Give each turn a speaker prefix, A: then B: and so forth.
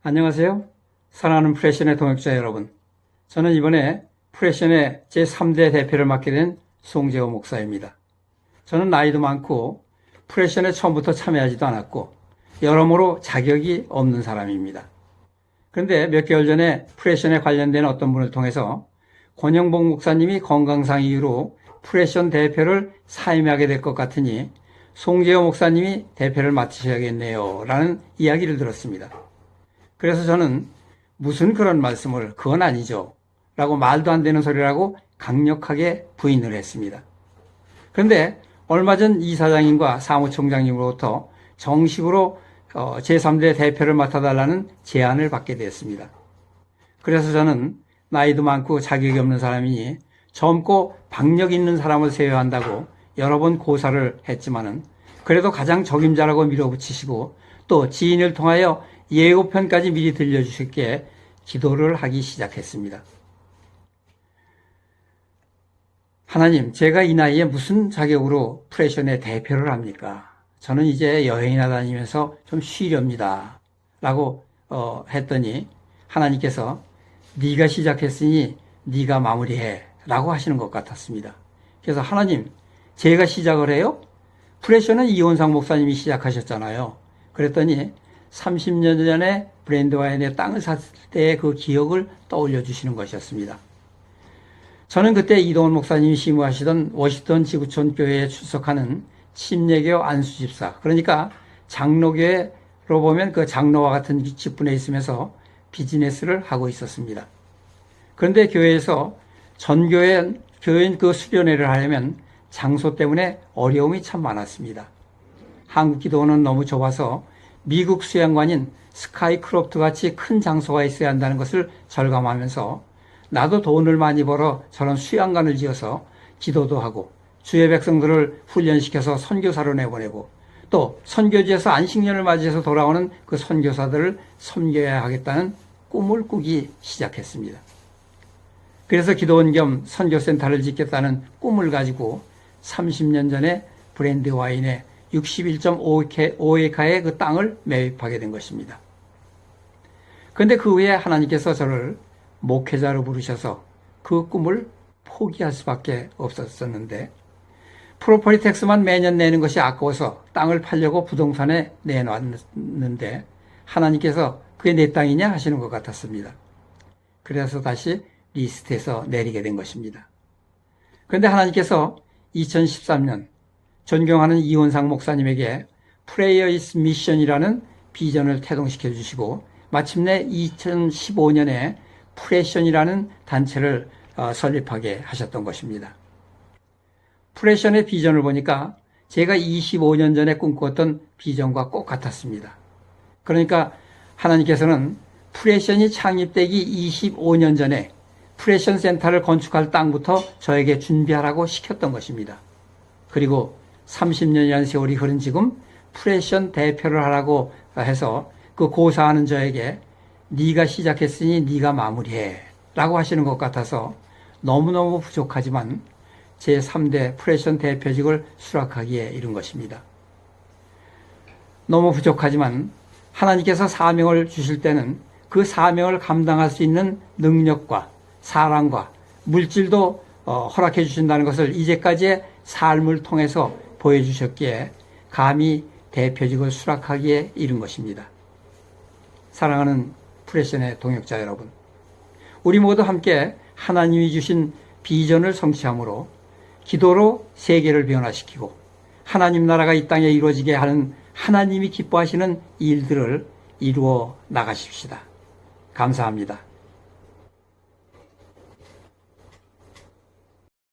A: 안녕하세요. 사랑하는 프레션의 동역자 여러분. 저는 이번에 프레션의 제3대 대표를 맡게 된 송재호 목사입니다. 저는 나이도 많고 프레션에 처음부터 참여하지도 않았고 여러모로 자격이 없는 사람입니다. 그런데 몇 개월 전에 프레션에 관련된 어떤 분을 통해서 권영복 목사님이 건강상 이유로 프레션 대표를 사임하게 될 것 같으니 송재호 목사님이 대표를 맡으셔야겠네요 라는 이야기를 들었습니다. 그래서 저는 무슨 그런 말씀을, 그건 아니죠 라고 말도 안 되는 소리라고 강력하게 부인을 했습니다. 그런데 얼마 전 이사장님과 사무총장님으로부터 정식으로 제3대 대표를 맡아달라는 제안을 받게 되었습니다. 그래서 저는 나이도 많고 자격이 없는 사람이니 젊고 박력 있는 사람을 세워야 한다고 여러 번 고사를 했지만은 그래도 가장 적임자라고 밀어붙이시고 또 지인을 통하여 예고편까지 미리 들려주셨기에 기도를 하기 시작했습니다. 하나님, 제가 이 나이에 무슨 자격으로 프레션의 대표를 합니까? 저는 이제 여행이나 다니면서 좀 쉬렵니다 라고 했더니 하나님께서 네가 시작했으니 네가 마무리해 라고 하시는 것 같았습니다. 그래서 하나님, 제가 시작을 해요? 프레션은 이원상 목사님이 시작하셨잖아요. 그랬더니 30년 전에 브랜드와인의 땅을 샀을 때의 그 기억을 떠올려 주시는 것이었습니다. 저는 그때 이동원 목사님이 심우하시던 워싱턴 지구촌 교회에 출석하는 침례교 안수집사, 그러니까 장로교회로 보면 그 장로와 같은 직분에 있으면서 비즈니스를 하고 있었습니다. 그런데 교회에서 전교회인 그 수련회를 하려면 장소 때문에 어려움이 참 많았습니다. 한국 기도원은 너무 좁아서 미국 수양관인 스카이크로프트 같이 큰 장소가 있어야 한다는 것을 절감하면서 나도 돈을 많이 벌어 저런 수양관을 지어서 기도도 하고 주의 백성들을 훈련시켜서 선교사로 내보내고 또 선교지에서 안식년을 맞이해서 돌아오는 그 선교사들을 섬겨야 하겠다는 꿈을 꾸기 시작했습니다. 그래서 기도원 겸 선교센터를 짓겠다는 꿈을 가지고 30년 전에 브랜드 와인의 61.5에카의 그 땅을 매입하게 된 것입니다. 그런데 그 후에 하나님께서 저를 목회자로 부르셔서 그 꿈을 포기할 수밖에 없었는데 프로퍼티 텍스만 매년 내는 것이 아까워서 땅을 팔려고 부동산에 내놨는데 하나님께서 그게 내 땅이냐 하시는 것 같았습니다. 그래서 다시 리스트에서 내리게 된 것입니다. 그런데 하나님께서 2013년 존경하는 이원상 목사님에게 Prayer is Mission이라는 비전을 태동시켜 주시고 마침내 2015년에 프레션이라는 단체를 설립하게 하셨던 것입니다. 프레션의 비전을 보니까 제가 25년 전에 꿈꾸었던 비전과 꼭 같았습니다. 그러니까 하나님께서는 프레션이 창립되기 25년 전에 프레션 센터를 건축할 땅부터 저에게 준비하라고 시켰던 것입니다. 그리고 30년이라는 세월이 흐른 지금 프레션 대표를 하라고 해서 그 고사하는 저에게 네가 시작했으니 네가 마무리해 라고 하시는 것 같아서 너무너무 부족하지만 제3대 프레션 대표직을 수락하기에 이른 것입니다. 너무 부족하지만 하나님께서 사명을 주실 때는 그 사명을 감당할 수 있는 능력과 사랑과 물질도 허락해 주신다는 것을 이제까지의 삶을 통해서 보여주셨기에 감히 대표직을 수락하기에 이른 것입니다. 사랑하는 프레션의 동역자 여러분, 우리 모두 함께 하나님이 주신 비전을 성취함으로 기도로 세계를 변화시키고 하나님 나라가 이 땅에 이루어지게 하는 하나님이 기뻐하시는 일들을 이루어 나가십시다. 감사합니다.